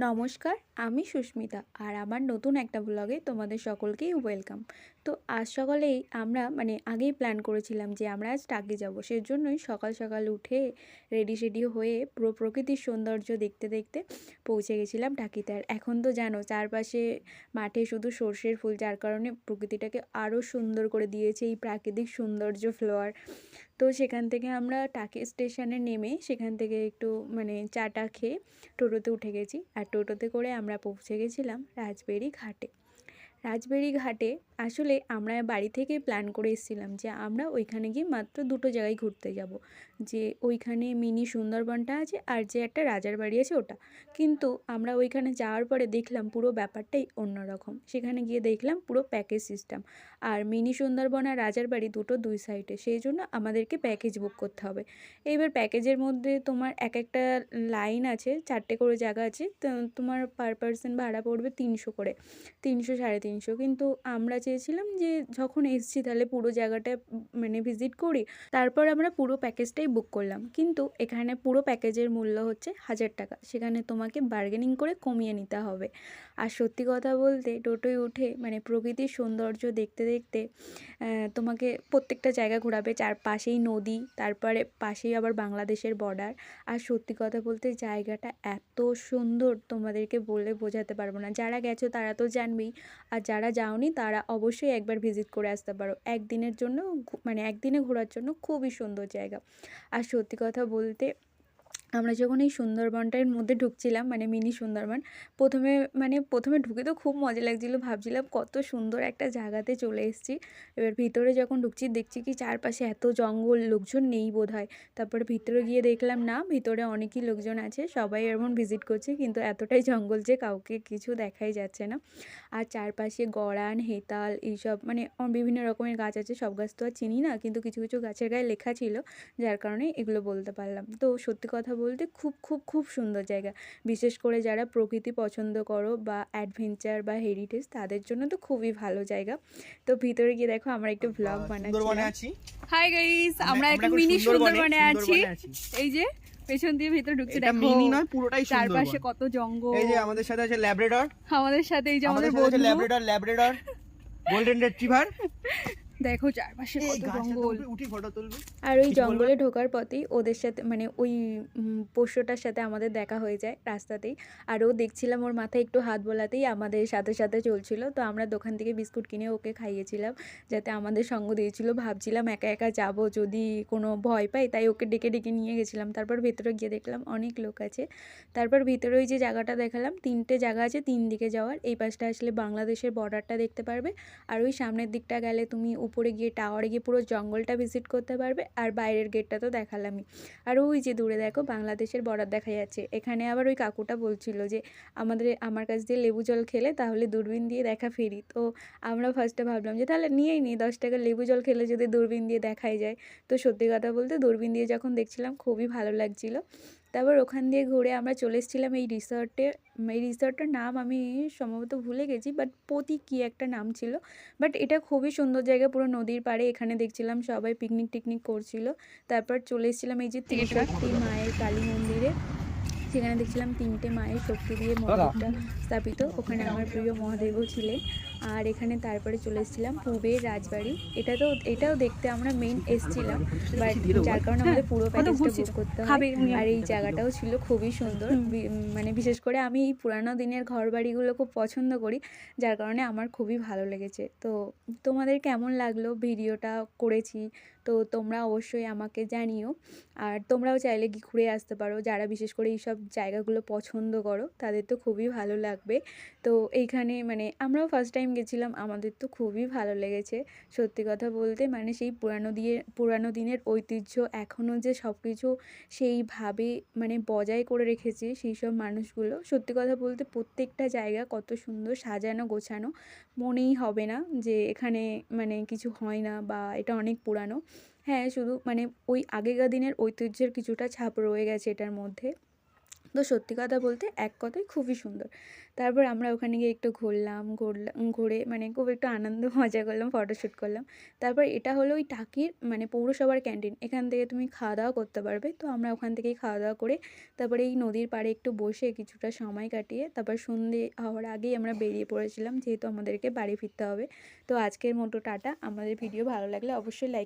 নমস্কার, আমি সুস্মিতা আর আমার নতুন একটা ব্লগে তোমাদের সকলকেই ওয়েলকাম। তো আজ সকালেই আমরা আগেই প্ল্যান করেছিলাম যে আমরা আজ টাকি যাব। সেজন্যই সকাল সকাল উঠে রেডি হয়ে পুরো প্রকৃতির সৌন্দর্য দেখতে দেখতে পৌঁছে গেছিলাম টাকিতে। আর এখন তো জানো চারপাশে মাঠে শুধু সর্ষের ফুল, যার কারণে প্রকৃতিটাকে আরও সুন্দর করে দিয়েছে এই প্রাকৃতিক সৌন্দর্য ফ্লোয়ার। তো সেখান থেকে আমরা টাকি স্টেশনে নেমে সেখান থেকে একটু চাটা খেয়ে টোটোতে উঠে গেছি। আর টোটোতে করে আমরা পৌঁছে গেছিলাম রাজবেড়ি ঘাটে। রাজবেড়ি ঘাটে আসলে আমরা বাড়ি থেকে প্ল্যান করে এসেছিলাম যে আমরা ওইখানে গিয়ে মাত্র দুটো জায়গায় ঘুরতে যাব, যে ওইখানে মিনি সুন্দরবনটা আছে আর যে একটা রাজার বাড়ি আছে ওটা। কিন্তু আমরা ওইখানে যাওয়ার পরে দেখলাম পুরো ব্যাপারটাই অন্যরকম। সেখানে গিয়ে দেখলাম পুরো প্যাকেজ সিস্টেম, আর মিনি সুন্দরবন আর রাজার বাড়ি দুটো দুই সাইডে, সেই জন্য আমাদেরকে প্যাকেজ বুক করতে হবে। এইবার প্যাকেজের মধ্যে তোমার এক একটা লাইন আছে, 4টে করে জায়গা আছে, তো তোমার পার পার্সন ভাড়া পড়বে 300 করে, 300 350। কিন্তু আমরা চেয়েছিলাম যে যখন এসছি তাহলে পুরো জায়গাটা ভিজিট করি, তারপর আমরা পুরো প্যাকেজটাই বুক করলাম। কিন্তু এখানে পুরো প্যাকেজের মূল্য হচ্ছে 1000 টাকা, সেখানে তোমাকে বার্গেনিং করে কমিয়ে নিতে হবে। আর সত্যি কথা বলতে টোটোয় উঠে প্রকৃতির সৌন্দর্য দেখতে দেখতে তোমাকে প্রত্যেকটা জায়গা ঘোরাবে, চারপাশেই নদী, তারপরে পাশেই আবার বাংলাদেশের বর্ডার। আর সত্যি কথা বলতে জায়গাটা এত সুন্দর তোমাদেরকে বলে বোঝাতে পারবো না। যারা গেছো তারা তো জানবেই, আর যারা যাওনি তারা অবশ্যই একবার ভিজিট করে আসতে পারো। একদিনের জন্য একদিনে ঘোরার জন্য খুবই সুন্দর জায়গা। আর সত্যি কথা বলতে আমরা যখন এই সুন্দরবনটার মধ্যে ঢুকছিলাম, মিনি সুন্দরবন, প্রথমে ঢুকে তো খুব মজা লাগছিলো, ভাবছিলাম কত সুন্দর একটা জায়গাতে চলে এসেছি। এবার ভিতরে যখন ঢুকছি দেখছি কি চারপাশে এত জঙ্গল, লোকজন নেই বোধহয়। তারপরে ভিতরে গিয়ে দেখলাম না, ভিতরে অনেকই লোকজন আছে, সবাই এমন ভিজিট করছে, কিন্তু এতটাই জঙ্গল যে কাউকে কিছু দেখাই যাচ্ছে না। আর চারপাশে গরান, হেতাল এইসব বিভিন্ন রকমের গাছ আছে। সব গাছ তো আর চিনি না, কিন্তু কিছু কিছু গাছের গায়ে লেখা ছিল, যার কারণে এগুলো বলতে পারলাম। তো সত্যি কথা বলতে খুব খুব খুব সুন্দর জায়গা। বিশেষ করে যারা প্রকৃতি পছন্দ করো বা অ্যাডভেঞ্চার বা হেরিটেজ, তাদের জন্য তো খুবই ভালো জায়গা। তো ভিতরে গিয়ে দেখো আমরা একটু ব্লগ বানাচ্ছি। হাই গাইস, আমরা একটা মিনি সুন্দরবনে আছি। এই যে পেছন দিয়ে ভিতরে ঢুকছে, দেখো মিনি নয় পুরোটাই চারপাশে কত জঙ্গল। এই যে আমাদের সাথে আছে ল্যাব্রাডর, আমাদের সাথে এই যে আমাদের ল্যাব্রাডর গোল্ডেন রিট্রিভার। দেখো চারপাশে কত জঙ্গল। উঠি ফটো তুলবি। আর ওই জঙ্গলে ঢোকার পথেই ওদের সাথে ওই পোষ্যটার সাথে আমাদের দেখা হয়ে যায় রাস্তাতেই। আর ও দেখছিলাম ওর মাথায় একটু হাত বোলাতেই আমাদের সাথে সাথে চলছিল। তো আমরা দোকান থেকে বিস্কুট কিনে ওকে খাইয়েছিলাম, যাতে আমাদের সঙ্গ দিয়েছিল। ভাবছিলাম একা একা যাব, যদি কোনো ভয় পাই, তাই ওকে ডেকে ডেকে নিয়ে গেছিলাম। তারপর ভেতরে গিয়ে দেখলাম অনেক লোক আছে। তারপর ভিতরে ওই যে জায়গাটা দেখালাম, 3টে জায়গা আছে 3 দিকে যাওয়ার। এই পাশটা আসলে বাংলাদেশের বর্ডারটা দেখতে পারবে, আর ওই সামনের দিকটা গেলে তুমি উপরে গিয়ে টাওয়ারে গিয়ে পুরো জঙ্গলটা ভিজিট করতে পারবে। আর বাইরের গেটটা তো দেখালামই। আর ওই যে দূরে দেখো বাংলাদেশের বর্ডার দেখা যাচ্ছে। এখানে আবার ওই কাকুটা বলছিল যে আমার কাছ দিয়ে লেবু জল খেলে তাহলে দূরবীন দিয়ে দেখা ফেরি। তো আমরা ফার্স্টে ভাবলাম যে তাহলে নিয়েই নিই, 10 টাকা লেবু জল খেলে যদি দূরবীন দিয়ে দেখাই যায়। তো সত্যি কথা বলতে দূরবীন দিয়ে যখন দেখছিলাম খুবই ভালো লাগছিলো। তারপর ওখান দিয়ে ঘুরে আমরা চলে এসেছিলাম এই রিসর্টে। এই রিসর্টটার নাম আমি সম্ভবত ভুলে গেছি, বাট প্রতীক কী একটা নাম ছিল। বাট এটা খুবই সুন্দর জায়গা, পুরো নদীর পাড়ে। এখানে দেখছিলাম সবাই পিকনিক টিকনিক করছিল। তারপর চলে এসেছিলাম এই যে ত্রিশক্তি মায়ের কালী মন্দিরে। সেখানে দেখছিলাম 3টে মায়ের শক্তি দিয়ে মন্দিরটা স্থাপিত, ওখানে আমার প্রিয় মহাদেবও ছিলেন। আর এখানে তারপরে চলে এসেছিলাম পূবের রাজবাড়ি। এটাও দেখতে আমরা মেইন এসেছিলাম, বাট যার কারণে আমাদের পুরো প্যাকেজটা বুক করতে হবে। আর এই জায়গাটাও ছিল খুবই সুন্দর। বিশেষ করে আমি এই পুরানো দিনের ঘর বাড়িগুলো খুব পছন্দ করি, যার কারণে আমার খুবই ভালো লেগেছে। তো তোমাদের কেমন লাগলো ভিডিওটা করেছি, তো তোমরা অবশ্যই আমাকে জানিও। আর তোমরাও চাইলে কি ঘুরে আসতে পারো, যারা বিশেষ করে এইসব জায়গাগুলো পছন্দ করো তাদের তো খুবই ভালো লাগবে। তো এইখানে আমরাও ফার্স্ট টাইম গেছিলাম, আমাদের তো খুবই ভালো লেগেছে। সত্যি কথা বলতে সেই পুরানো দিনের ঐতিহ্য এখনও যে সব কিছু সেইভাবে বজায় করে রেখেছে সেই সব মানুষগুলো। সত্যি কথা বলতে প্রত্যেকটা জায়গা কত সুন্দর সাজানো গোছানো, মনেই হবে না যে এখানে কিছু হয় না বা এটা অনেক পুরানো। হ্যাঁ, শুধু ওই আগেকার দিনের ঐতিহ্যের কিছুটা ছাপ রয়ে গেছে এটার মধ্যে। তো সত্যি কথা বলতে এক কথায় খুবই সুন্দর। তারপর আমরা ওখানে গিয়ে একটু ঘুরে মানে খুব একটু আনন্দ মজা করলাম, ফটোশ্যুট করলাম। তারপর এটা হলো ওই টাকির মানে পৌরসভার ক্যান্টিন। এখান থেকে তুমি খাওয়া-দাওয়া করতে পারবে। তো আমরা ওখান থেকেই খাওয়া-দাওয়া করে তারপরে এই নদীর পাড়ে একটু বসে কিছুটা সময় কাটিয়ে তারপর সন্ধে হওয়ার আগেই আমরা বেরিয়ে পড়েছিলাম, যেহেতু আমাদেরকে বাড়ি ফিরতে হবে। তো আজকের মতো টাটা। আমাদের ভিডিও ভালো লাগলে অবশ্যই লাইক